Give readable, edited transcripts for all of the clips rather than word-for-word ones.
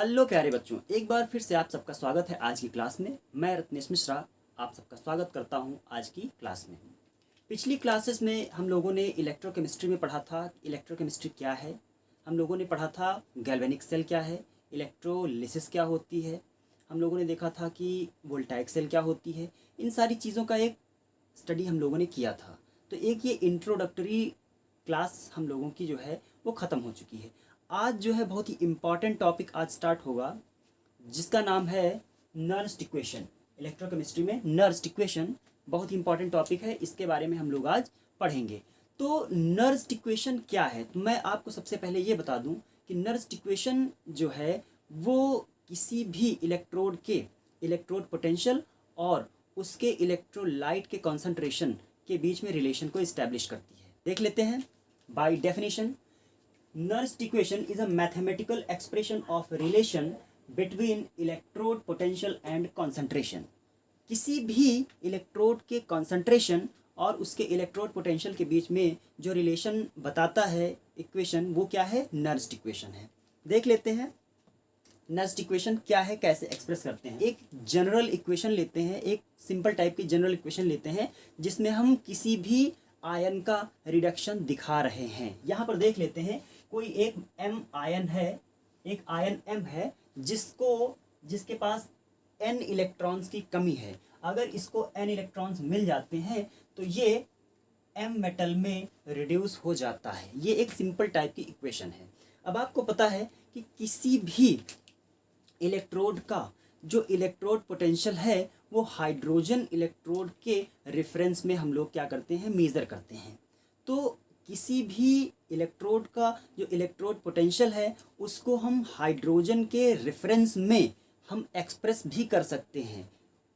Hello प्यारे बच्चों, एक बार फिर से आप सबका स्वागत है आज की क्लास में। मैं रत्नेश मिश्रा आप सबका स्वागत करता हूं आज की क्लास में। पिछली क्लासेस में हम लोगों ने इलेक्ट्रोकेमिस्ट्री में पढ़ा था इलेक्ट्रोकेमिस्ट्री क्या है। हम लोगों ने पढ़ा था गैल्वेनिक सेल क्या है, इलेक्ट्रोलिसिस क्या होती है। हम लोगों ने देखा था कि वोल्टाइक सेल क्या होती है। इन सारी चीज़ों का एक स्टडी हम लोगों ने किया था। तो एक ये इंट्रोडक्टरी क्लास हम लोगों की जो है वो ख़त्म हो चुकी है। आज जो है बहुत ही इम्पॉर्टेंट टॉपिक आज स्टार्ट होगा, जिसका नाम है नर्स्ट इक्वेशन। इलेक्ट्रोकेमिस्ट्री में नर्स्ट इक्वेशन बहुत ही इंपॉर्टेंट टॉपिक है, इसके बारे में हम लोग आज पढ़ेंगे। तो नर्स्ट इक्वेशन क्या है, तो मैं आपको सबसे पहले ये बता दूं कि नर्स्ट इक्वेशन जो है वो किसी भी इलेक्ट्रोड के इलेक्ट्रोड पोटेंशियल और उसके इलेक्ट्रोलाइट के कॉन्सेंट्रेशन के बीच में रिलेशन को इस्टेब्लिश करती है। देख लेते हैं। By definition, Nernst equation is a mathematical expression of relation between electrode potential and concentration। किसी भी इलेक्ट्रोड के कॉन्सेंट्रेशन और उसके इलेक्ट्रोड पोटेंशियल के बीच में जो रिलेशन बताता है इक्वेशन, वो क्या है? नर्स्ट इक्वेशन है। देख लेते हैं नर्स्ट इक्वेशन क्या है, कैसे एक्सप्रेस करते हैं। एक जनरल इक्वेशन लेते हैं, एक सिंपल टाइप की जनरल इक्वेशन लेते हैं जिसमें हम किसी भी आयन का रिडक्शन दिखा रहे हैं। यहाँ पर देख लेते हैं, कोई एक m आयन है, एक आयन m है जिसके पास n इलेक्ट्रॉन्स की कमी है। अगर इसको n इलेक्ट्रॉन्स मिल जाते हैं तो ये m मेटल में रिड्यूस हो जाता है। ये एक सिंपल टाइप की इक्वेशन है। अब आपको पता है कि किसी भी इलेक्ट्रोड का जो इलेक्ट्रोड पोटेंशियल है वो हाइड्रोजन इलेक्ट्रोड के रेफरेंस में हम लोग क्या करते हैं, मेज़र करते हैं। तो किसी भी इलेक्ट्रोड का जो इलेक्ट्रोड पोटेंशियल है उसको हम हाइड्रोजन के रेफरेंस में हम एक्सप्रेस भी कर सकते हैं।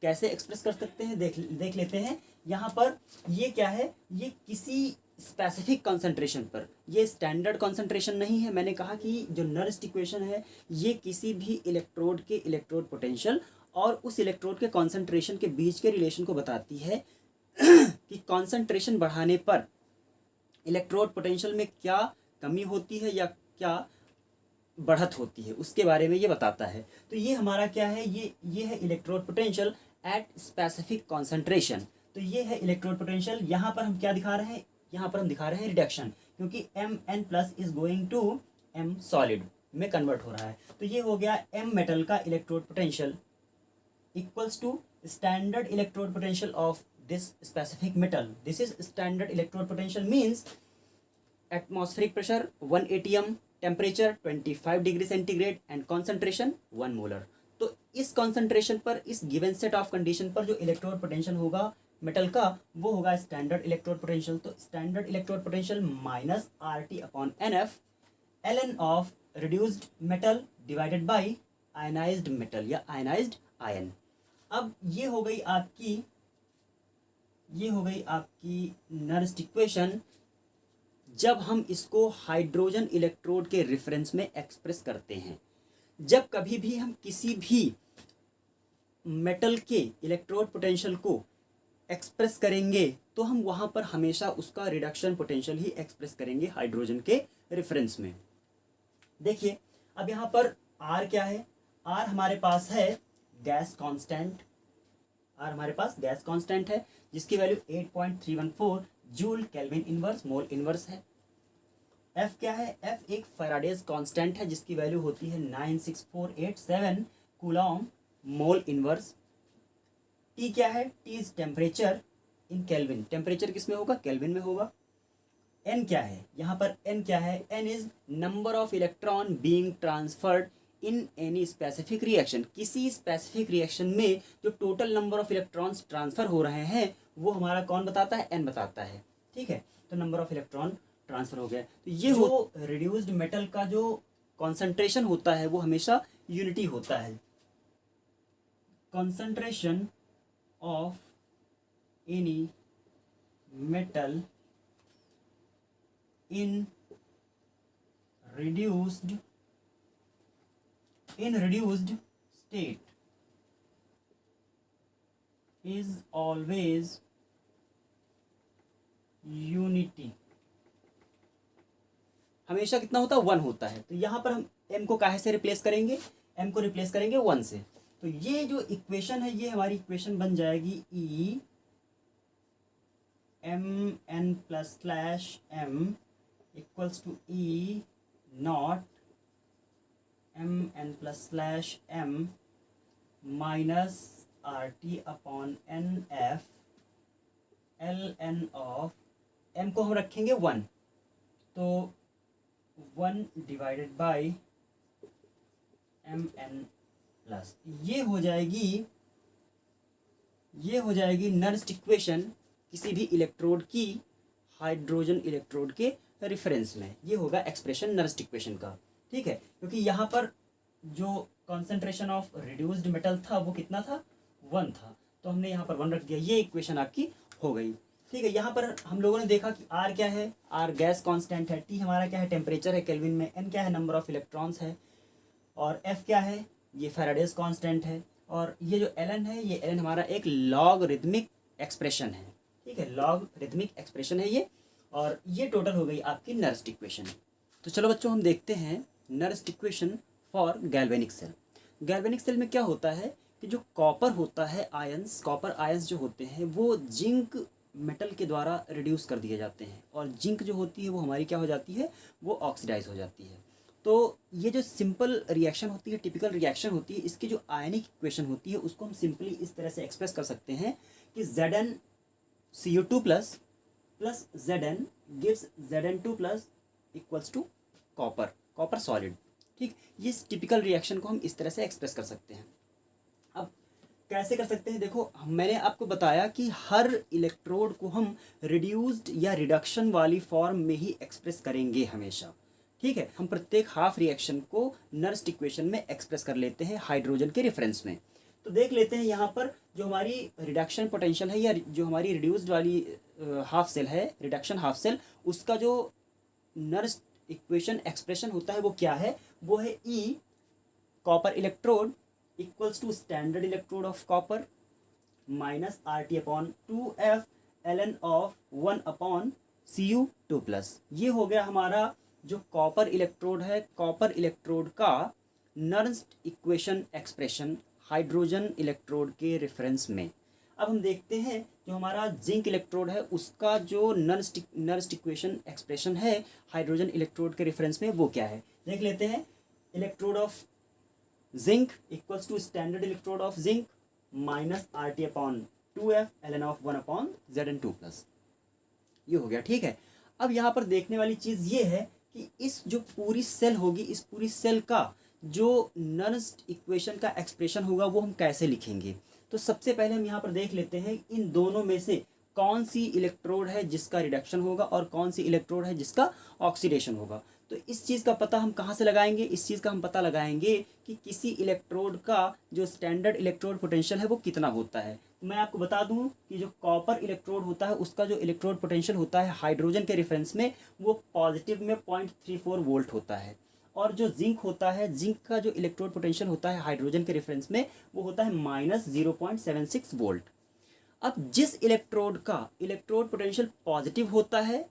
कैसे एक्सप्रेस कर सकते हैं देख लेते हैं। यहाँ पर ये क्या है, ये किसी स्पेसिफिक कॉन्सेंट्रेशन पर, ये स्टैंडर्ड कॉन्सेंट्रेशन नहीं है। मैंने कहा कि जो नर्स्ट इक्वेशन है ये किसी भी इलेक्ट्रोड के इलेक्ट्रोड पोटेंशियल और उस इलेक्ट्रोड के कॉन्सेंट्रेशन के बीच के रिलेशन को बताती है कि कॉन्सेंट्रेशन बढ़ाने पर इलेक्ट्रोड पोटेंशियल में क्या कमी होती है या क्या बढ़त होती है, उसके बारे में ये बताता है। तो ये हमारा क्या है, ये है electrode potential at specific concentration. तो ये है इलेक्ट्रोड पोटेंशियल। यहाँ पर हम क्या दिखा रहे हैं, यहाँ पर हम दिखा रहे हैं रिडक्शन, क्योंकि Mn plus is going to M solid में कन्वर्ट हो रहा है। तो ये हो गया M मेटल का electrode potential equals to standard electrode potential of this specific metal. This is standard electrode potential means atmospheric pressure 1 atm, temperature 25 degree centigrade and concentration 1 molar. तो इस concentration पर, इस given set of condition पर जो electrode potential होगा metal का वो होगा स्टैंडर्ड इलेक्ट्रोड पोटेंशियल। तो standard electrode potential minus RT upon NF ln of reduced metal divided by ionised metal या आयनाइज्ड आयन। अब ये हो गई आपकी नर्स्ट इक्वेशन जब हम इसको हाइड्रोजन इलेक्ट्रोड के रेफरेंस में एक्सप्रेस करते हैं। जब कभी भी हम किसी भी मेटल के इलेक्ट्रोड पोटेंशियल को एक्सप्रेस करेंगे तो हम वहाँ पर हमेशा उसका रिडक्शन पोटेंशियल ही एक्सप्रेस करेंगे हाइड्रोजन के रेफरेंस में। देखिए अब यहाँ पर R क्या है, R हमारे पास है गैस कांस्टेंट। R हमारे पास गैस कांस्टेंट है जिसकी value 8.314 joule kelvin inverse mole inverse है। F क्या है, F एक फैराडेज कांस्टेंट है जिसकी वैल्यू होती है 96487 कूलॉम मोल इनवर्स। T क्या है, T is temperature in kelvin. Temperature किस में होगा, केल्विन में होगा। N क्या है, यहाँ पर N क्या है, N is number of electron being transferred in any specific reaction. किसी स्पेसिफिक रिएक्शन में जो total number of electrons transfer हो रहे हैं वो हमारा कौन बताता है, N बताता है। ठीक है, तो नंबर ऑफ इलेक्ट्रॉन ट्रांसफर हो गया। तो ये जो रिड्यूस्ड मेटल का जो कॉन्सेंट्रेशन होता है वो हमेशा यूनिटी होता है। Concentration of any metal in reduced state is always unity। हमेशा कितना होता है, 1 होता है। तो यहाँ पर हम m को काहे से रिप्लेस करेंगे, m को रिप्लेस करेंगे 1 से। तो ये जो इक्वेशन है ये हमारी इक्वेशन बन जाएगी E mn plus slash m equals to E naught mn plus slash m minus RT upon NF ln of m को हम रखेंगे 1, तो 1 डिवाइडेड बाई mn प्लस ये हो जाएगी नर्स्ट इक्वेशन किसी भी इलेक्ट्रोड की हाइड्रोजन इलेक्ट्रोड के रेफरेंस में। ये होगा एक्सप्रेशन नर्स्ट इक्वेशन का, ठीक है, क्योंकि यहाँ पर जो कॉन्सेंट्रेशन ऑफ रिड्यूस्ड मेटल था वो कितना था, 1 था, तो हमने यहाँ पर 1 रख दिया। ये इक्वेशन आपकी हो गई, ठीक है। यहाँ पर हम लोगों ने देखा कि R क्या है, R गैस कांस्टेंट है, T हमारा क्या है, टेम्परेचर है केल्विन में, N क्या है, नंबर ऑफ इलेक्ट्रॉन्स है, और F क्या है, ये फैराडेज कांस्टेंट है, और ये जो Ln है, ये Ln हमारा एक लॉगरिथमिक एक्सप्रेशन है, ठीक है, लॉगरिथमिक एक्सप्रेशन है ये, और ये टोटल हो गई आपकी नर्स्ट इक्वेशन। तो चलो बच्चों हम देखते हैं Nernst equation for galvanic cell. Galvanic cell में क्या होता है कि जो कॉपर होता है आयंस, कॉपर आयंस जो होते हैं वो जिंक मेटल के द्वारा रिड्यूस कर दिए जाते हैं, और जिंक जो होती है वो हमारी क्या हो जाती है, वो ऑक्सीडाइज हो जाती है। तो ये जो सिंपल रिएक्शन होती है, टिपिकल रिएक्शन होती है, इसकी जो आयनिक इक्वेशन होती है उसको हम सिंपली इस तरह से एक्सप्रेस कर सकते हैं कि ZnCO2 plus Zn gives Zn2 plus equals to copper solid, ठीक। ये टिपिकल रिएक्शन को हम इस तरह से एक्सप्रेस कर सकते हैं। अब कैसे कर सकते हैं, देखो मैंने आपको बताया कि हर इलेक्ट्रोड को हम रिड्यूस्ड या रिडक्शन वाली फॉर्म में ही एक्सप्रेस करेंगे हमेशा, ठीक है। हम प्रत्येक हाफ रिएक्शन को नर्स्ट इक्वेशन में एक्सप्रेस कर लेते हैं हाइड्रोजन के रेफरेंस में। तो देख लेते हैं यहाँ पर जो हमारी रिडक्शन पोटेंशियल है या जो हमारी रिड्यूस्ड वाली हाफ सेल है, रिडक्शन हाफ सेल, उसका जो नर्स्ट इक्वेशन एक्सप्रेशन होता है वो क्या है, वो है E copper electrode equals to standard electrode of copper minus RT upon 2F ln of 1 upon Cu2 plus. ये हो गया हमारा जो कॉपर इलेक्ट्रोड है, कॉपर इलेक्ट्रोड का Nernst equation expression hydrogen electrode के रेफरेंस में। अब हम देखते हैं जो हमारा जिंक इलेक्ट्रोड है उसका जो नर्स्ट इक्वेशन एक्सप्रेशन है हाइड्रोजन इलेक्ट्रोड के रेफरेंस में वो क्या है, देख लेते हैं। Electrode of zinc equals to standard electrode of zinc minus RT upon 2F ln of 1 upon Zn2 plus. ये हो गया, ठीक है। अब यहाँ पर देखने वाली चीज़ ये है कि इस जो पूरी सेल होगी, इस पूरी सेल का जो नर्स्ट इक्वेशन का एक्सप्रेशन होगा वो हम कैसे लिखेंगे। तो सबसे पहले हम यहाँ पर देख लेते हैं इन दोनों में से कौन सी इलेक्ट्रोड है जिसका रिडक्शन होगा और कौन सी इलेक्ट्रोड है जिसका ऑक्सीडेशन होगा। तो इस चीज़ का पता हम कहाँ से लगाएंगे, इस चीज़ का हम पता लगाएंगे कि किसी इलेक्ट्रोड का जो स्टैंडर्ड इलेक्ट्रोड पोटेंशियल है वो कितना होता है। मैं आपको बता दूं कि जो कॉपर इलेक्ट्रोड होता है उसका जो इलेक्ट्रोड पोटेंशियल होता है हाइड्रोजन के रेफरेंस में वो पॉजिटिव में 0.34 वोल्ट होता है, और जो जिंक होता है, जिंक का जो इलेक्ट्रोड पोटेंशियल होता है हाइड्रोजन के रेफरेंस में वो होता है माइनस 0.76 वोल्ट। अब जिस इलेक्ट्रोड का इलेक्ट्रोड पोटेंशियल पॉजिटिव होता है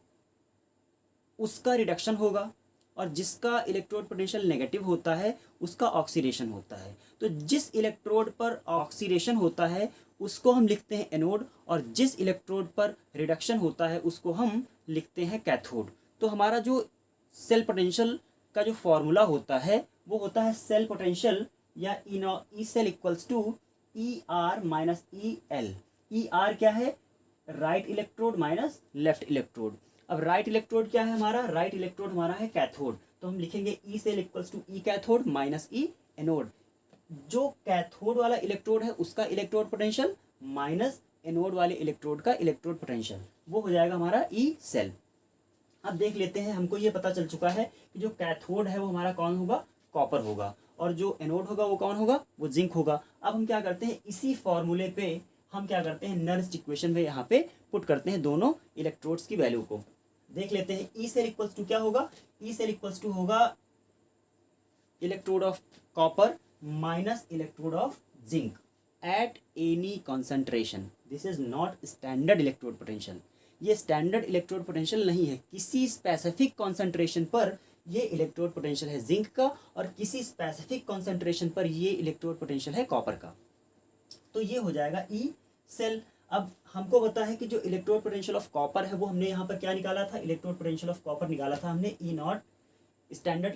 उसका रिडक्शन होगा, और जिसका इलेक्ट्रोड पोटेंशियल नेगेटिव होता है उसका ऑक्सीडेशन होता है। तो जिस इलेक्ट्रोड पर ऑक्सीडेशन होता है उसको हम लिखते हैं एनोड, और जिस इलेक्ट्रोड पर रिडक्शन होता है उसको हम लिखते हैं कैथोड। तो हमारा जो सेल पोटेंशियल का जो फॉर्मूला होता है वो होता है सेल पोटेंशियल या E cell equals to ER minus EL। ER क्या है, right electrode minus left electrode. अब राइट इलेक्ट्रोड क्या है हमारा, राइट इलेक्ट्रोड हमारा है कैथोड, तो हम लिखेंगे E cell equals to E cathode minus E anode. जो कैथोड वाला इलेक्ट्रोड है उसका इलेक्ट्रोड पोटेंशियल माइनस एनोड वाले इलेक्ट्रोड का इलेक्ट्रोड पोटेंशियल, वो हो जाएगा हमारा ई सेल। अब देख लेते हैं, हमको ये पता चल चुका है कि जो कैथोड है वो हमारा कौन होगा, कॉपर होगा, और जो एनोड होगा वो कौन होगा, वो जिंक होगा। अब हम क्या करते हैं, इसी फॉर्मूले पे हम क्या करते हैं, नर्स्ट इक्वेशन में यहाँ पे पुट करते हैं दोनों इलेक्ट्रोड्स की वैल्यू को। देख लेते हैं, ई सेल इक्वल्स टू क्या होगा, ई सेल इक्वल्स टू होगा electrode of copper minus electrode of zinc at any concentration. This is not standard electrode potential. ये स्टैंडर्ड इलेक्ट्रोड पोटेंशियल नहीं है, किसी स्पेसिफिक कॉन्सेंट्रेशन पर ये इलेक्ट्रोड पोटेंशियल है जिंक का और किसी स्पेसिफिक कॉन्सेंट्रेशन पर ये इलेक्ट्रोड पोटेंशियल है कॉपर का। तो ये हो जाएगा ई सेल। अब हमको पता है कि जो इलेक्ट्रोड पोटेंशियल ऑफ कॉपर है वो हमने यहाँ पर क्या निकाला था, इलेक्ट्रोड पोटेंशियल ऑफ कॉपर निकाला था हमने E nought standard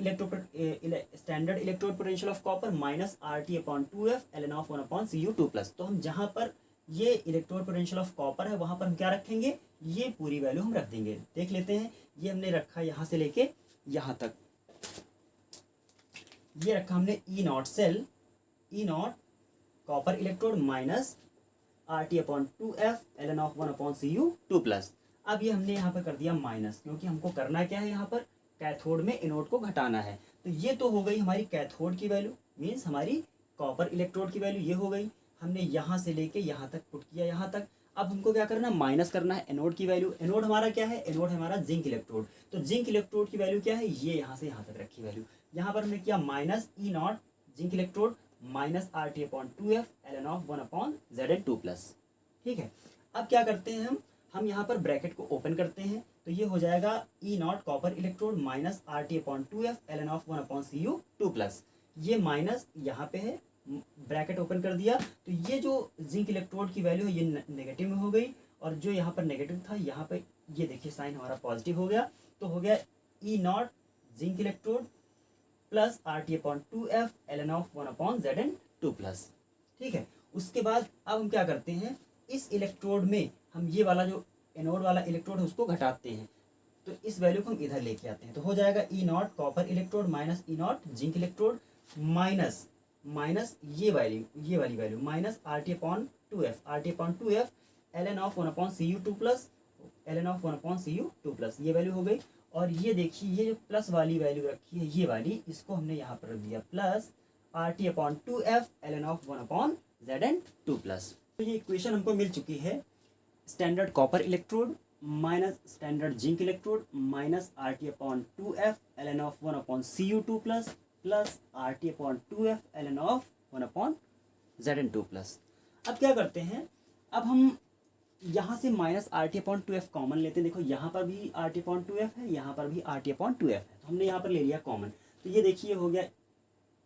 electrode potential of copper minus RT/2F ln of 1/Cu2+। तो हम जहाँ पर ये इलेक्ट्रोड पोटेंशियल ऑफ कॉपर है वहाँ पर हम क्या रखेंगे, ये पूरी वैल्यू हम रख देंगे। देख लेते हैं, ये हमने रखा यहाँ से लेके यहाँ तक, ये रखा हमने E not cell, E nought copper electrode minus RT/2F ln of 1/Cu2+। अब ये हमने यहाँ पर कर दिया माइनस, क्योंकि हमको करना क्या है, यहाँ पर कैथोड में एनोड को घटाना है। तो ये तो हो गई हमारी कैथोड की वैल्यू, मीन्स हमारी कॉपर इलेक्ट्रोड की वैल्यू ये हो गई। हमने यहाँ से लेके यहाँ तक पुट किया, यहाँ तक। अब हमको क्या करना है, माइनस करना है एनोड की वैल्यू। एनोड हमारा क्या है, एनोड हमारा जिंक इलेक्ट्रोड। तो जिंक इलेक्ट्रोड की वैल्यू क्या है, ये यहाँ से यहाँ तक रखी वैल्यू। यहाँ पर हमने किया minus E nought zinc electrode minus RT/2F ln of 1/Zn2+। ठीक है, अब क्या करते हैं हम यहाँ पर ब्रैकेट को ओपन करते हैं। तो ये हो जाएगा E nought copper electrode minus RT/2F ln of 1/Cu2+। ये माइनस यहाँ पे है, ब्रैकेट ओपन कर दिया। तो ये जो जिंक इलेक्ट्रोड की वैल्यू है ये नेगेटिव में हो गई, और जो यहाँ पर नेगेटिव था यहाँ पे ये देखिए साइन हमारा पॉजिटिव हो गया। तो हो गया E nought zinc electrode plus RT/2F ln of 1/Zn2+। ठीक है, उसके बाद अब हम क्या करते हैं, इस इलेक्ट्रोड में हम ये वाला जो एनोड वाला इलेक्ट्रोड है उसको घटाते हैं। तो इस वैल्यू को हम इधर लेके आते हैं। तो हो जाएगा E nought copper electrode minus E nought zinc electrode minus ये वाली value minus RT/2F ln of 1/Cu2+, ये वैल्यू हो गई। और ये देखिए ये जो प्लस वाली वैल्यू रखी है ये वाली, इसको हमने यहाँ पर रख दिया plus RT/2F ln of 1/Zn2+। तो ये इक्वेशन हमको मिल चुकी है, standard copper electrode minus standard zinc electrode minus RT/2F ln of 1/Cu2+ plus RT/2F ln of 1/Zn2+। अब क्या करते हैं, अब हम यहाँ से माइनस RT/2F कॉमन लेते हैं। देखो यहाँ पर भी RT/2F है, यहाँ पर भी RT/2F है, तो हमने यहाँ पर ले लिया कॉमन। तो ये देखिए हो गया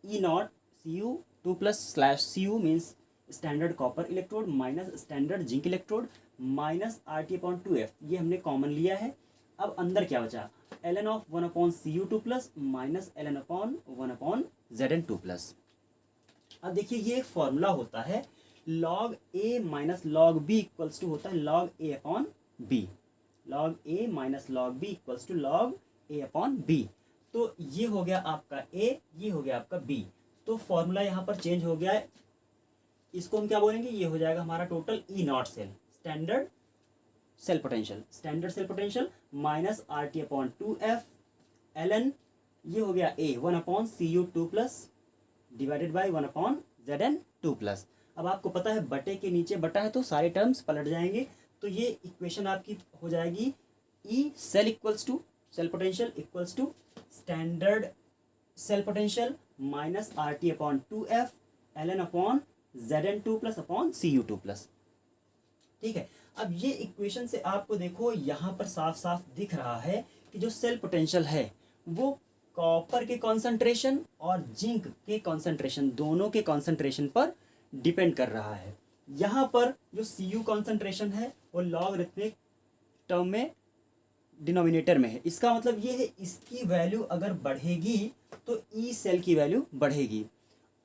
E nought Cu2+/Cu means standard copper electrode minus standard zinc electrode minus RT/2F, ये हमने कॉमन लिया है। अब अंदर क्या बचा, ln of 1/Cu2+ minus ln upon 1/Zn2+। अब देखिए ये एक फॉर्मूला होता है, log A minus log B equals to होता है log A/B, log A minus log B equals to log A/B। तो ये हो गया आपका A, ये हो गया आपका B। तो फॉर्मूला यहाँ पर चेंज हो गया है, इसको हम क्या बोलेंगे, ये हो जाएगा हमारा total E not cell standard cell potential minus RT/2F ln, ये हो गया A 1/Cu2+ divided by 1/Zn2+। अब आपको पता है बटे के नीचे बटा है तो सारे टर्म्स पलट जाएंगे। तो ये इक्वेशन आपकी हो जाएगी E cell equals to cell potential equals to standard cell potential minus RT/2F ln upon Zn2+ upon Cu2+। ठीक है, अब ये इक्वेशन से आपको देखो यहाँ पर साफ साफ दिख रहा है कि जो सेल पोटेंशियल है वो कॉपर के कॉन्सेंट्रेशन और जिंक के कॉन्सेंट्रेशन, दोनों के कॉन्सेंट्रेशन पर डिपेंड कर रहा है। यहाँ पर जो Cu कॉन्सेंट्रेशन है वो लॉगरिथमिक टर्म में डिनोमिनेटर में है। इसका मतलब ये है इसकी वैल्यू अगर बढ़ेगी तो ई सेल की वैल्यू बढ़ेगी,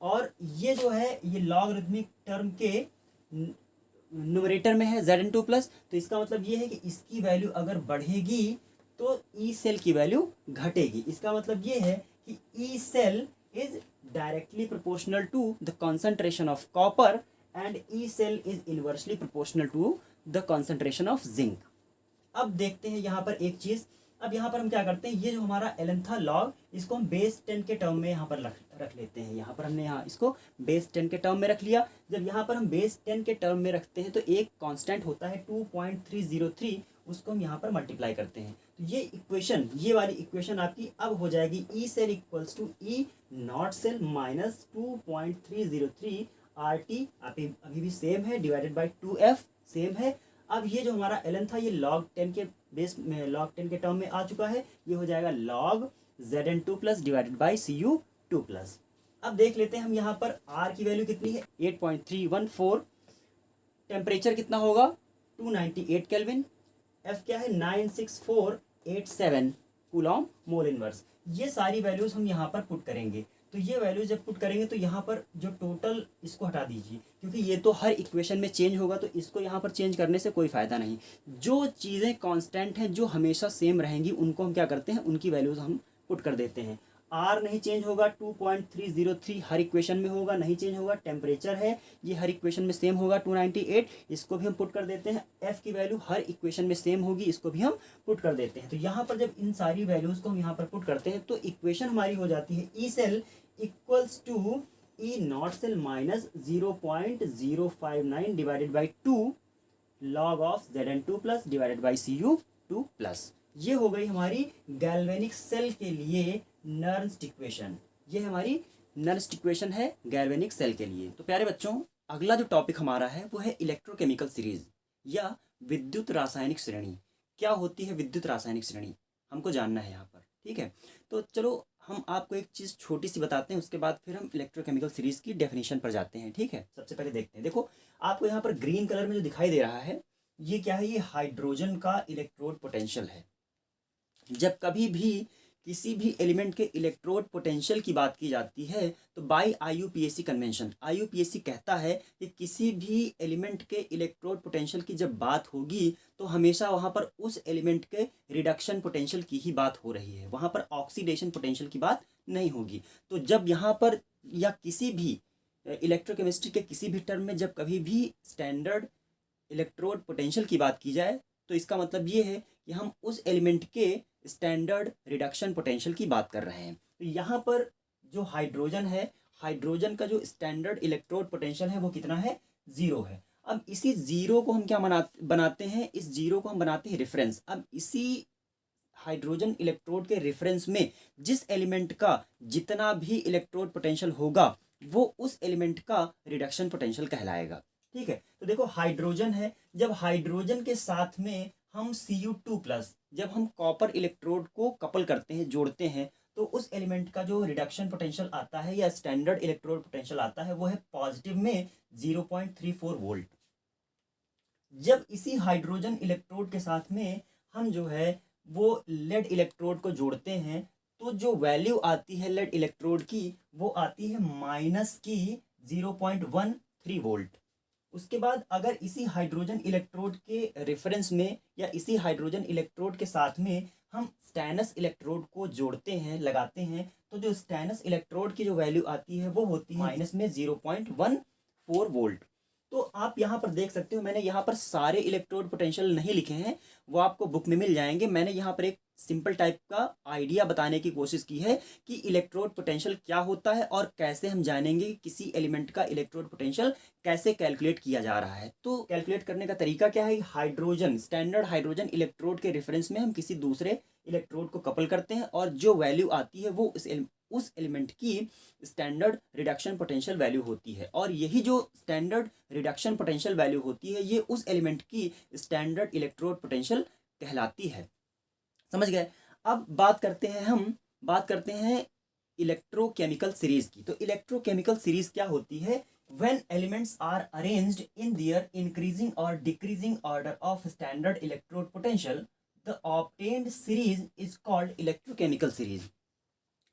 और ये जो है ये लॉगरिथमिक टर्म के न्यूमरेटर में है Zn2+। तो इसका मतलब ये है कि इसकी वैल्यू अगर बढ़ेगी तो ई सेल की वैल्यू घटेगी। इसका मतलब ये है कि E cell is directly proportional to the concentration of copper and E cell is inversely proportional to the concentration of zinc. अब देखते हैं यहाँ पर एक चीज़, अब यहाँ पर हम क्या करते हैं, ये जो हमारा ln था लॉग, इसको हम बेस 10 के टर्म में यहाँ पर रख लेते हैं। यहाँ पर हमने यहाँ इसको बेस 10 के टर्म में रख लिया। जब यहाँ पर हम बेस 10 के टर्म में रखते हैं तो एक कांस्टेंट होता है 2.303, उसको हम यहाँ पर मल्टीप्लाई करते हैं। तो ये इक्वेशन, ये वाली इक्वेशन आपकी अब हो जाएगी E cell equals to E not cell minus 2.303 RT अभी भी सेम है डिवाइडेड बाई 2F सेम है। अब ये जो हमारा ln था ये log 10 के बेस में log 10 के टर्म में आ चुका है, ये हो जाएगा log Zn2 plus divided by Cu2 plus. अब देख लेते हैं हम यहाँ पर R की वैल्यू कितनी है 8.314, टेम्परेचर कितना होगा 298 केल्विन, F क्या है 96487 कूलॉम मोल इनवर्स। ये सारी वैल्यूज हम यहाँ पर पुट करेंगे। तो ये वैल्यूज जब पुट करेंगे तो यहाँ पर जो टोटल, इसको हटा दीजिए क्योंकि ये तो हर इक्वेशन में चेंज होगा, तो इसको यहाँ पर चेंज करने से कोई फ़ायदा नहीं। जो चीज़ें कांस्टेंट हैं, जो हमेशा सेम रहेंगी, उनको हम क्या करते हैं, उनकी वैल्यूज़ हम पुट कर देते हैं। आर नहीं चेंज होगा, 2.303 हर इक्वेशन में होगा, नहीं चेंज होगा। टेम्परेचर है, ये हर इक्वेशन में सेम होगा 298, इसको भी हम पुट कर देते हैं। एफ की वैल्यू हर इक्वेशन में सेम होगी, इसको भी हम पुट कर देते हैं। तो यहाँ पर जब इन सारी वैल्यूज़ को हम यहाँ पर पुट करते हैं तो इक्वेशन हमारी हो जाती है E cell equals to E not cell minus 0.059 divided by 2 log of Zn2 plus divided by Cu2 plus. ये हो गई हमारी गैल्वेनिक सेल के लिए नर्न्स्ट इक्वेशन। ये हमारी नर्न्स्ट इक्वेशन है गैल्वेनिक सेल के लिए। तो प्यारे बच्चों, अगला जो टॉपिक हमारा है वो है इलेक्ट्रोकेमिकल सीरीज या विद्युत रासायनिक श्रेणी। क्या होती है विद्युत रासायनिक श्रेणी, हमको जानना है यहाँ पर। ठीक है, तो चलो हम आपको एक चीज़ छोटी सी बताते हैं, उसके बाद फिर हम इलेक्ट्रोकेमिकल सीरीज की डेफिनेशन पर जाते हैं। ठीक है, सबसे पहले देखते हैं। देखो आपको यहाँ पर ग्रीन कलर में जो दिखाई दे रहा है, ये क्या है, ये हाइड्रोजन का इलेक्ट्रोड पोटेंशियल है। जब कभी भी किसी भी एलिमेंट के इलेक्ट्रोड पोटेंशियल की बात की जाती है तो बाय IUPAC कन्वेंशन, IUPAC कहता है कि किसी भी एलिमेंट के इलेक्ट्रोड पोटेंशियल की जब बात होगी तो हमेशा वहाँ पर उस एलिमेंट के रिडक्शन पोटेंशियल की ही बात हो रही है, वहाँ पर ऑक्सीडेशन पोटेंशियल की बात नहीं होगी। तो जब यहाँ पर या किसी भी इलेक्ट्रोकेमिस्ट्री के किसी भी टर्म में जब कभी भी स्टैंडर्ड इलेक्ट्रोड पोटेंशियल की बात की जाए तो इसका मतलब ये है कि हम उस एलिमेंट के स्टैंडर्ड रिडक्शन पोटेंशियल की बात कर रहे हैं। तो यहाँ पर जो हाइड्रोजन है, हाइड्रोजन का जो स्टैंडर्ड इलेक्ट्रोड पोटेंशियल है वो कितना है, 0 है। अब इसी जीरो को हम क्या बनाते हैं, इस जीरो को हम बनाते हैं रेफरेंस। अब इसी हाइड्रोजन इलेक्ट्रोड के रेफरेंस में जिस एलिमेंट का जितना भी इलेक्ट्रोड पोटेंशियल होगा वो उस एलिमेंट का रिडक्शन पोटेंशियल कहलाएगा। ठीक है, तो देखो हाइड्रोजन है, जब हाइड्रोजन के साथ में हम Cu2 प्लस, जब हम कॉपर इलेक्ट्रोड को कपल करते हैं, जोड़ते हैं, तो उस एलिमेंट का जो रिडक्शन पोटेंशियल आता है या स्टैंडर्ड इलेक्ट्रोड पोटेंशियल आता है वो है पॉजिटिव में 0.34 वोल्ट। जब इसी हाइड्रोजन इलेक्ट्रोड के साथ में हम जो है वो लेड इलेक्ट्रोड को जोड़ते हैं तो जो वैल्यू आती है लेड इलेक्ट्रोड की वो आती है माइनस की 0.13 वोल्ट। उसके बाद अगर इसी हाइड्रोजन इलेक्ट्रोड के रेफरेंस में या इसी हाइड्रोजन इलेक्ट्रोड के साथ में हम स्टैनस इलेक्ट्रोड को जोड़ते हैं, लगाते हैं, तो जो स्टैनस इलेक्ट्रोड की जो वैल्यू आती है वो होती है माइनस में 0.14 वोल्ट। तो आप यहाँ पर देख सकते हो, मैंने यहाँ पर सारे इलेक्ट्रोड पोटेंशियल नहीं लिखे हैं, वो आपको बुक में मिल जाएंगे। मैंने यहाँ पर एक सिंपल टाइप का आइडिया बताने की कोशिश की है कि इलेक्ट्रोड पोटेंशियल क्या होता है और कैसे हम जानेंगे कि किसी एलिमेंट का इलेक्ट्रोड पोटेंशियल कैसे कैलकुलेट किया जा रहा है। तो कैलकुलेट करने का तरीका क्या है, हाइड्रोजन, स्टैंडर्ड हाइड्रोजन इलेक्ट्रोड के रेफरेंस में हम किसी दूसरे इलेक्ट्रोड को कपल करते हैं और जो वैल्यू आती है वो उस एलिमेंट की स्टैंडर्ड रिडक्शन पोटेंशियल वैल्यू होती है। और यही जो स्टैंडर्ड रिडक्शन पोटेंशियल वैल्यू होती है ये उस एलिमेंट की स्टैंडर्ड इलेक्ट्रोड पोटेंशियल कहलाती है। समझ गए। अब बात करते हैं इलेक्ट्रोकेमिकल सीरीज की। तो इलेक्ट्रोकेमिकल सीरीज क्या होती है, when elements are arranged in their increasing और decreasing order of standard electrode potential the obtained series is called electrochemical series.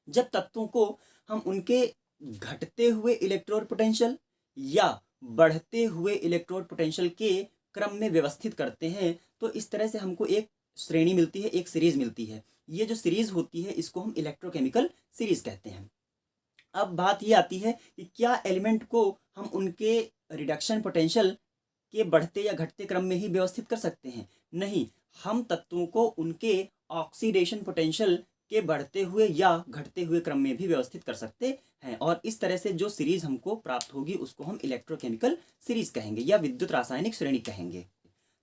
जब तत्वों को हम उनके घटते हुए इलेक्ट्रोड पोटेंशियल या बढ़ते हुए इलेक्ट्रोड पोटेंशियल के क्रम में व्यवस्थित करते हैं तो इस तरह से हमको एक श्रेणी मिलती है, एक सीरीज मिलती है। ये जो सीरीज होती है इसको हम इलेक्ट्रोकेमिकल सीरीज कहते हैं। अब बात ये आती है कि क्या एलिमेंट को हम उनके रिडक्शन पोटेंशियल के बढ़ते या घटते क्रम में ही व्यवस्थित कर सकते हैं? नहीं, हम तत्वों को उनके ऑक्सीडेशन पोटेंशियल के बढ़ते हुए या घटते हुए क्रम में भी व्यवस्थित कर सकते हैं। और इस तरह से जो सीरीज हमको प्राप्त होगी उसको हम इलेक्ट्रोकेमिकल सीरीज कहेंगे या विद्युत रासायनिक श्रेणी कहेंगे।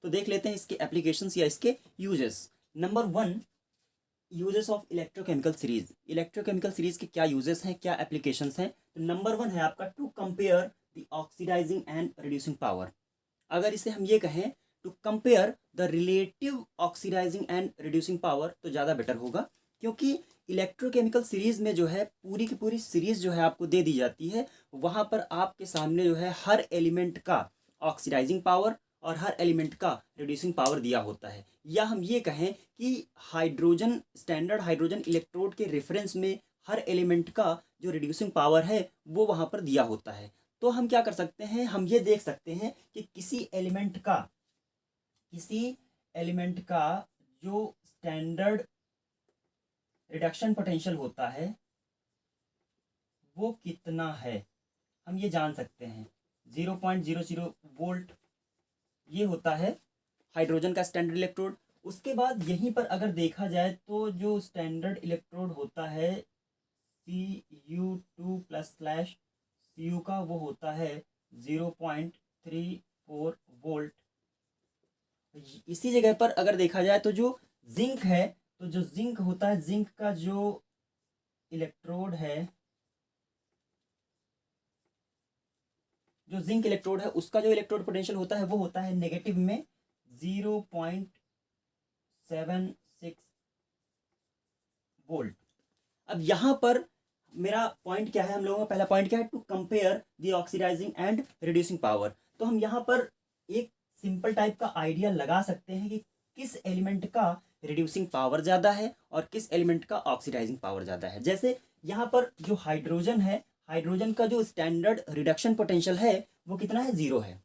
तो देख लेते हैं इसके एप्लीकेशंस या इसके uses. Number 1, uses of electrochemical series. Electrochemical series के क्या यूजेस हैं, क्या एप्लीकेशंस हैं? तो नंबर 1 है आपका to compare the oxidising and reducing power. अगर इसे हम ये कहें to compare the relative oxidising and reducing power तो ज़्यादा बेटर होगा, क्योंकि इलेक्ट्रोकेमिकल सीरीज में जो है पूरी की पूरी सीरीज जो है आपको दे दी जाती है। वहाँ पर आपके सामने जो है हर एलिमेंट का ऑक्सीडाइजिंग पावर और हर एलिमेंट का रिड्यूसिंग पावर दिया होता है। या हम ये कहें कि हाइड्रोजन स्टैंडर्ड हाइड्रोजन इलेक्ट्रोड के रेफरेंस में हर एलिमेंट का जो रिड्यूसिंग पावर है वो वहाँ पर दिया होता है। तो हम क्या कर सकते हैं, हम ये देख सकते हैं कि किसी एलिमेंट का जो स्टैंडर्ड रिडक्शन पोटेंशियल होता है वो कितना है, हम ये जान सकते हैं। 0.00 वोल्ट ये होता है हाइड्रोजन का स्टैंडर्ड इलेक्ट्रोड। उसके बाद यहीं पर अगर देखा जाए तो जो स्टैंडर्ड इलेक्ट्रोड होता है Cu2+/Cu का वो होता है 0.34 वोल्ट। इसी जगह पर अगर देखा जाए तो जो जिंक है, तो जो जिंक होता है, जिंक का जो इलेक्ट्रोड है, जो जिंक इलेक्ट्रोड है उसका जो इलेक्ट्रोड पोटेंशियल होता है वो होता है नेगेटिव में 0.76 वोल्ट। अब यहाँ पर मेरा पॉइंट क्या है, हम लोगों का पहला पॉइंट क्या है, to compare the oxidising and reducing power. तो हम यहाँ पर एक सिंपल टाइप का आइडिया लगा सकते हैं कि किस एलिमेंट का रिड्यूसिंग पावर ज़्यादा है और किस एलिमेंट का ऑक्सीडाइजिंग पावर ज़्यादा है। जैसे यहाँ पर जो हाइड्रोजन है, हाइड्रोजन का जो स्टैंडर्ड रिडक्शन पोटेंशियल है वो कितना है, 0 है।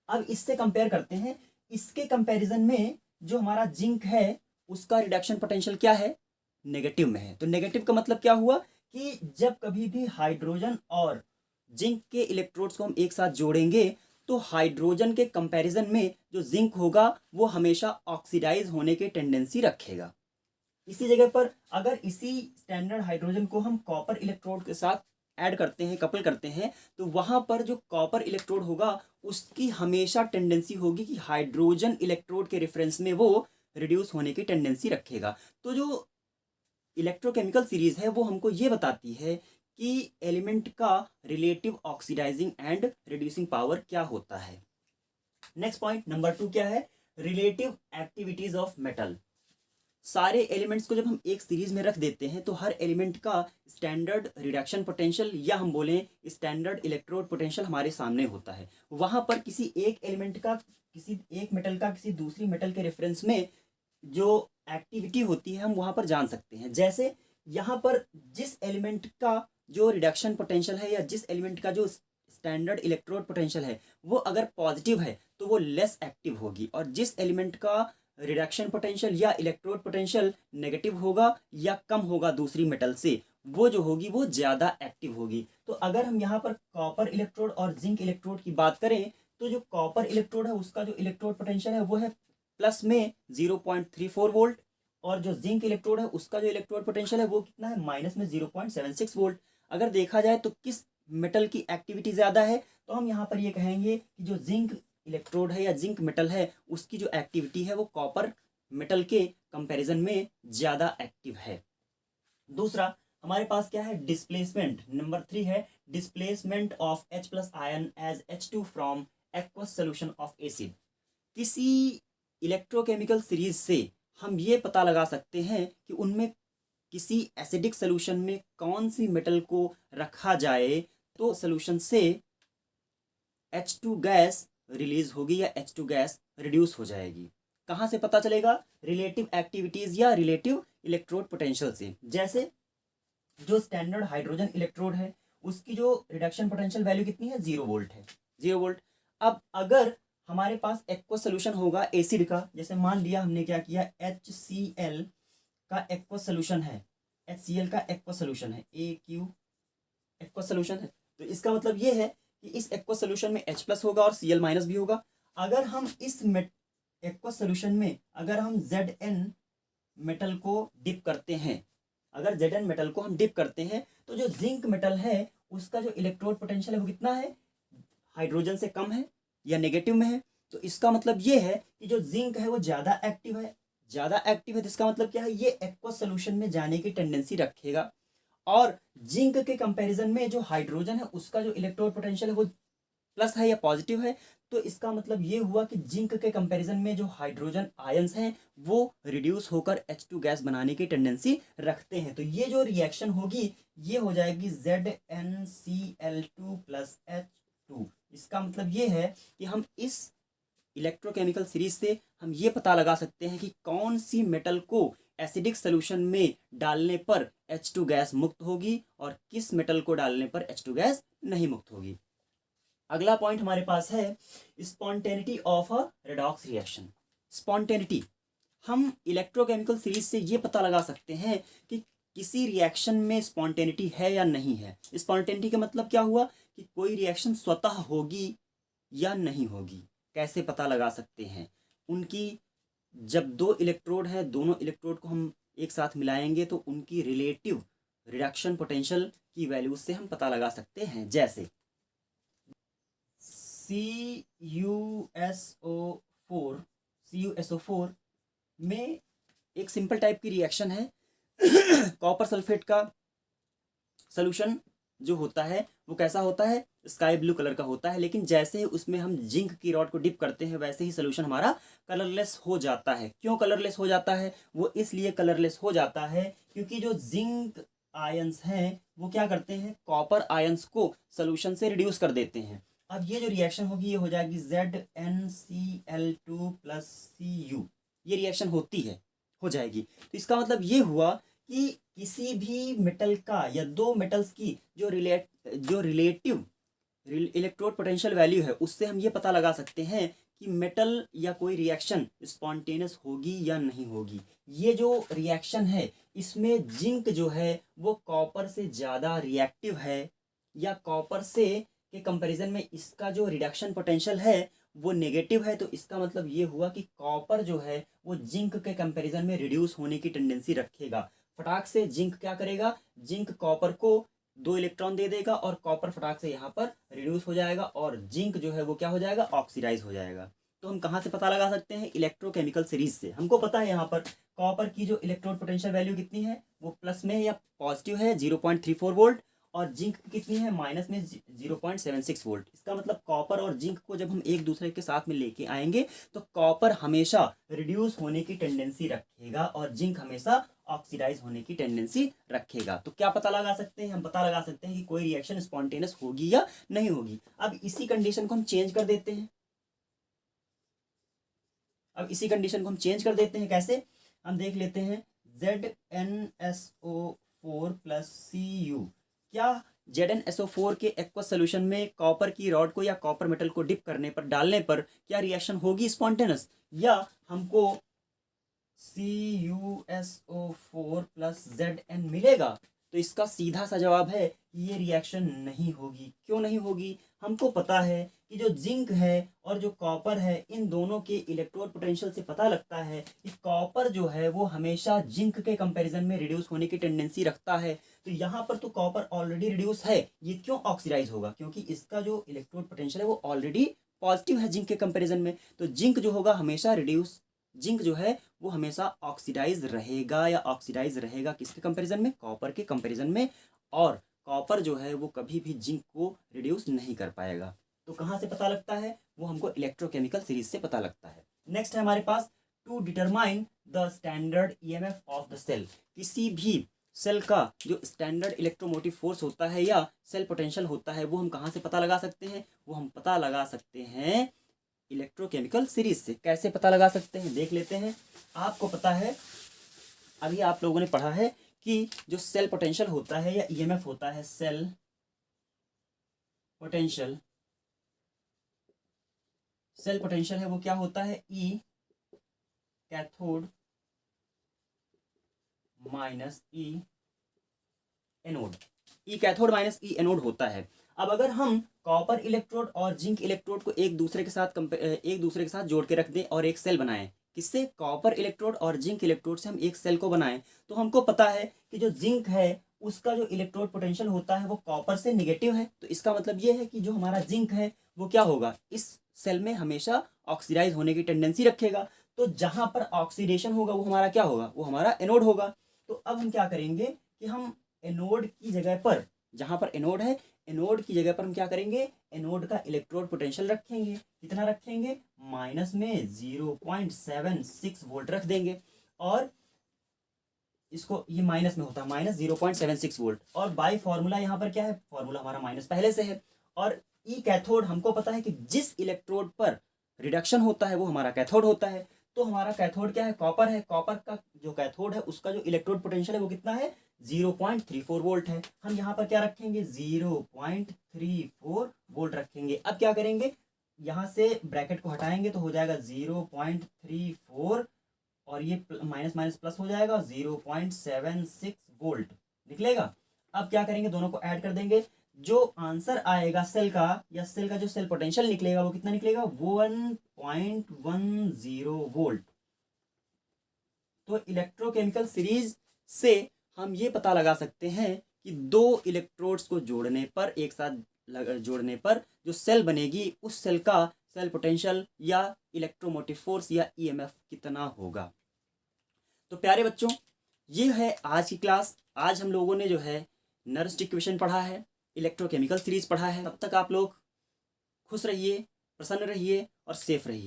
अब इससे कंपेयर करते हैं, इसके कंपैरिजन में जो हमारा जिंक है उसका रिडक्शन पोटेंशियल क्या है, नेगेटिव में है। तो नेगेटिव का मतलब क्या हुआ कि जब कभी भी हाइड्रोजन और जिंक के इलेक्ट्रोड्स को हम एक साथ जोड़ेंगे तो हाइड्रोजन के कंपैरिजन में जो जिंक होगा वो हमेशा ऑक्सीडाइज होने की टेंडेंसी रखेगा। इसी जगह पर अगर इसी स्टैंडर्ड हाइड्रोजन को हम कॉपर इलेक्ट्रोड के साथ ऐड करते हैं, कपल करते हैं, तो वहां पर जो कॉपर इलेक्ट्रोड होगा उसकी हमेशा टेंडेंसी होगी कि हाइड्रोजन इलेक्ट्रोड के रेफरेंस में वो रिड्यूस होने की टेंडेंसी रखेगा। तो जो इलेक्ट्रोकेमिकल सीरीज है वो हमको ये बताती है कि एलिमेंट का relative oxidising and reducing power क्या होता है। नेक्स्ट पॉइंट नंबर 2 क्या है, रिलेटिव एक्टिविटीज ऑफ मेटल। सारे एलिमेंट्स को जब हम एक सीरीज में रख देते हैं तो हर एलिमेंट का स्टैंडर्ड रिडक्शन पोटेंशियल या हम बोलें स्टैंडर्ड इलेक्ट्रोड पोटेंशियल हमारे सामने होता है। वहां पर किसी एक एलिमेंट का, किसी एक मेटल का किसी दूसरी मेटल के रेफरेंस में जो एक्टिविटी होती है हम वहां पर जान सकते हैं। जैसे यहाँ पर जिस एलिमेंट का जो रिडक्शन पोटेंशियल है या जिस एलिमेंट का जो स्टैंडर्ड इलेक्ट्रोड पोटेंशियल है वो अगर पॉजिटिव है तो वो लेस एक्टिव होगी, और जिस एलिमेंट का रिडक्शन पोटेंशियल या इलेक्ट्रोड पोटेंशियल नेगेटिव होगा या कम होगा दूसरी मेटल से, वो जो होगी वो ज़्यादा एक्टिव होगी। तो अगर हम यहाँ पर कॉपर इलेक्ट्रोड और जिंक इलेक्ट्रोड की बात करें तो जो कॉपर इलेक्ट्रोड है उसका जो इलेक्ट्रोड पोटेंशियल है वो है प्लस में 0.34 वोल्ट, और जो जिंक इलेक्ट्रोड है उसका जो इलेक्ट्रोड पोटेंशियल है वो कितना है, माइनस में 0.76 वोल्ट। अगर देखा जाए तो किस मेटल की एक्टिविटी ज़्यादा है, तो हम यहाँ पर ये कहेंगे कि जो जिंक इलेक्ट्रोड है या जिंक मेटल है उसकी जो एक्टिविटी है वो कॉपर मेटल के कंपैरिजन में ज़्यादा एक्टिव है। दूसरा हमारे पास क्या है, डिस्प्लेसमेंट। नंबर 3 है displacement of H+ ion as H2 from aqueous solution of acid. किसी इलेक्ट्रोकेमिकल सीरीज से हम ये पता लगा सकते हैं कि उनमें किसी एसिडिक सोल्यूशन में कौन सी मेटल को रखा जाए तो सोल्यूशन से H2 गैस रिलीज होगी या H2 गैस रिड्यूस हो जाएगी। कहाँ से पता चलेगा, रिलेटिव एक्टिविटीज या रिलेटिव इलेक्ट्रोड पोटेंशियल से। जैसे जो स्टैंडर्ड हाइड्रोजन इलेक्ट्रोड है उसकी जो रिडक्शन पोटेंशियल वैल्यू कितनी है, 0 वोल्ट है, 0 वोल्ट। अब अगर हमारे पास एक्वस सोल्यूशन होगा एसिड का, जैसे मान लिया हमने क्या किया, HCl का एक्वस सोल्यूशन है, HCl का एक्वस सोल्यूशन है, AQ एक्वस सोल्यूशन है, तो इसका मतलब ये है कि इस एक्वस सोल्यूशन में H+ होगा और Cl- भी होगा। अगर हम इस एक्वस सोल्यूशन में अगर हम Zn मेटल को डिप करते हैं, अगर Zn मेटल को हम डिप करते हैं तो जो जिंक मेटल है उसका जो इलेक्ट्रोड पोटेंशियल है वो कितना है, हाइड्रोजन से कम है या नेगेटिव में है। तो इसका मतलब ये है कि जो जिंक है वो ज़्यादा एक्टिव है, ज़्यादा एक्टिव है तो इसका मतलब क्या है, ये एक्वस सोल्यूशन में जाने की टेंडेंसी रखेगा। और जिंक के कंपैरिजन में जो हाइड्रोजन है उसका जो इलेक्ट्रोड पोटेंशियल है वो प्लस है या पॉजिटिव है, तो इसका मतलब ये हुआ कि जिंक के कंपैरिजन में जो हाइड्रोजन आयंस हैं वो रिड्यूस होकर H2 गैस बनाने की टेंडेंसी रखते हैं। तो ये जो रिएक्शन होगी ये हो जाएगी ZnCl2 प्लस H2। इसका मतलब ये है कि हम इस इलेक्ट्रोकेमिकल सीरीज से हम ये पता लगा सकते हैं कि कौन सी मेटल को एसिडिक सोल्यूशन में डालने पर H2 गैस मुक्त होगी और किस मेटल को डालने पर H2 गैस नहीं मुक्त होगी। अगला पॉइंट हमारे पास है spontaneity of a redox reaction. Spontaneity, हम इलेक्ट्रोकेमिकल सीरीज से ये पता लगा सकते हैं कि किसी रिएक्शन में स्पॉन्टेनिटी है या नहीं है। स्पॉन्टेनिटी का मतलब क्या हुआ कि कोई रिएक्शन स्वतः होगी या नहीं होगी। कैसे पता लगा सकते हैं? उनकी जब दो इलेक्ट्रोड हैं, दोनों इलेक्ट्रोड को हम एक साथ मिलाएंगे तो उनकी रिलेटिव रिडक्शन पोटेंशियल की वैल्यू से हम पता लगा सकते हैं। जैसे CuSO4 में एक सिंपल टाइप की रिएक्शन है कॉपर सल्फेट का सॉल्यूशन जो होता है वो कैसा होता है, स्काई ब्लू कलर का होता है, लेकिन जैसे ही उसमें हम जिंक की रॉड को डिप करते हैं वैसे ही सोल्यूशन हमारा कलरलेस हो जाता है। क्यों कलरलेस हो जाता है? वो इसलिए कलरलेस हो जाता है क्योंकि जो जिंक आयंस हैं वो क्या करते हैं, कॉपर आयंस को सोल्यूशन से रिड्यूस कर देते हैं। अब ये जो रिएक्शन होगी ये हो जाएगी ZnCl2 प्लस Cu। ये रिएक्शन होती है, हो जाएगी। तो इसका मतलब ये हुआ कि किसी भी मेटल का या दो मेटल्स की जो रिलेटिव इलेक्ट्रोड पोटेंशियल वैल्यू है उससे हम ये पता लगा सकते हैं कि मेटल या कोई रिएक्शन स्पॉन्टेनियस होगी या नहीं होगी। ये जो रिएक्शन है इसमें जिंक जो है वो कॉपर से ज़्यादा रिएक्टिव है या कॉपर से के कंपैरिजन में इसका जो रिडक्शन पोटेंशियल है वो नेगेटिव है। तो इसका मतलब ये हुआ कि कॉपर जो है वो जिंक के कंपैरिजन में रिड्यूस होने की टेंडेंसी रखेगा। फटाक से जिंक क्या करेगा, जिंक कॉपर को 2 इलेक्ट्रॉन दे देगा और कॉपर फटाक से यहाँ पर रिड्यूस हो जाएगा और जिंक जो है वो क्या हो जाएगा, ऑक्सीडाइज हो जाएगा। तो हम कहाँ से पता लगा सकते हैं? इलेक्ट्रोकेमिकल सीरीज से। हमको पता है यहाँ पर कॉपर की जो इलेक्ट्रोड पोटेंशियल वैल्यू कितनी है, वो प्लस में या पॉजिटिव है 0.34 वोल्ट, और जिंक कितनी है, माइनस में 0.76 वोल्ट। इसका मतलब कॉपर और जिंक को जब हम एक दूसरे के साथ में लेके आएंगे तो कॉपर हमेशा रिड्यूस होने की टेंडेंसी रखेगा और जिंक हमेशा ऑक्सीडाइज होने की टेंडेंसी रखेगा। तो क्या पता लगा सकते हैं? हम पता लगा सकते हैं कि कोई रिएक्शन स्पॉन्टेनियस होगी या नहीं होगी। अब इसी कंडीशन को हम चेंज कर देते हैं। कैसे? हम देख लेते हैं ZnSO4 प्लस Cu। क्या ZnSO4 के एक्वस सोल्यूशन में कॉपर की रॉड को या कॉपर मेटल को डिप करने पर, डालने पर क्या रिएक्शन होगी स्पॉन्टेनियस, या हमको CuSO4 प्लस Zn मिलेगा? तो इसका सीधा सा जवाब है कि ये रिएक्शन नहीं होगी। क्यों नहीं होगी? हमको पता है कि जो जिंक है और जो कॉपर है इन दोनों के इलेक्ट्रोड पोटेंशियल से पता लगता है कि कॉपर जो है वो हमेशा जिंक के कंपैरिजन में रिड्यूस होने की टेंडेंसी रखता है। तो यहाँ पर तो कॉपर ऑलरेडी रिड्यूस है, ये क्यों ऑक्सीडाइज होगा? क्योंकि इसका जो इलेक्ट्रोड पोटेंशियल है वो ऑलरेडी पॉजिटिव है जिंक के कंपैरिजन में। तो जिंक जो होगा हमेशा रिड्यूस, जिंक जो है वो हमेशा ऑक्सीडाइज रहेगा, या ऑक्सीडाइज रहेगा किसके कंपैरिजन में, कॉपर के कंपैरिजन में। और कॉपर जो है वो कभी भी जिंक को रिड्यूस नहीं कर पाएगा। तो कहाँ से पता लगता है? वो हमको इलेक्ट्रोकेमिकल सीरीज से पता लगता है। नेक्स्ट है हमारे पास to determine the standard EMF of the cell. किसी भी सेल का जो स्टैंडर्ड इलेक्ट्रोमोटिव फोर्स होता है या सेल पोटेंशियल होता है वो हम कहाँ से पता लगा सकते हैं? वो हम पता लगा सकते हैं इलेक्ट्रोकेमिकल सीरीज से। कैसे पता लगा सकते हैं देख लेते हैं। आपको पता है, अभी आप लोगों ने पढ़ा है कि जो सेल पोटेंशियल होता है या ईएमएफ होता है, सेल पोटेंशियल है वो क्या होता है, ई कैथोड माइनस ई एनोड। ई कैथोड माइनस ई एनोड होता है। अब अगर हम कॉपर इलेक्ट्रोड और जिंक इलेक्ट्रोड को एक दूसरे के साथ जोड़ के रख दें और एक सेल बनाएं, किससे, कॉपर इलेक्ट्रोड और जिंक इलेक्ट्रोड से हम एक सेल को बनाएं, तो हमको पता है कि जो जिंक है उसका जो इलेक्ट्रोड पोटेंशियल होता है वो कॉपर से निगेटिव है। तो इसका मतलब ये है कि जो हमारा जिंक है वो क्या होगा, इस सेल में हमेशा ऑक्सीडाइज होने की टेंडेंसी रखेगा। तो जहां पर ऑक्सीडेशन होगा वो हमारा क्या होगा, वो हमारा एनोड होगा। तो अब हम क्या करेंगे कि हम एनोड की जगह पर, जहां पर एनोड है एनोड की जगह पर हम क्या करेंगे, एनोड का इलेक्ट्रोड पोटेंशियल रखेंगे, कितना रखेंगे, माइनस में 0.76 वोल्ट रख देंगे, और इसको ये माइनस में होता है माइनस 0.76 वोल्ट, और बाई फॉर्मूला यहाँ पर क्या है, फॉर्मूला हमारा माइनस पहले से है, और ई कैथोड हमको पता है कि जिस इलेक्ट्रोड पर रिडक्शन होता है वो हमारा कैथोड होता है। तो हमारा कैथोड क्या है, कॉपर है, कॉपर का जो कैथोड है उसका जो इलेक्ट्रोड पोटेंशियल है वो कितना है, 0.34 वोल्ट है। हम यहाँ पर क्या रखेंगे, 0.34 वोल्ट रखेंगे। अब क्या करेंगे, यहाँ से ब्रैकेट को हटाएंगे तो हो जाएगा 0.34, और ये माइनस माइनस प्लस हो जाएगा, 0.76 वोल्ट निकलेगा। अब क्या करेंगे, दोनों को ऐड कर देंगे, जो आंसर आएगा सेल का, या सेल का जो सेल पोटेंशियल निकलेगा वो कितना निकलेगा, 1.10 वोल्ट। तो इलेक्ट्रोकेमिकल सीरीज से हम ये पता लगा सकते हैं कि दो इलेक्ट्रोड्स को जोड़ने पर, एक साथ जोड़ने पर जो सेल बनेगी उस सेल का सेल पोटेंशियल या इलेक्ट्रोमोटिव फोर्स या ईएमएफ कितना होगा। तो प्यारे बच्चों, ये है आज की क्लास। आज हम लोगों ने जो है नर्स्ट इक्वेशन पढ़ा है, इलेक्ट्रोकेमिकल सीरीज पढ़ा है। तब तक आप लोग खुश रहिए, प्रसन्न रहिए और सेफ रहिए।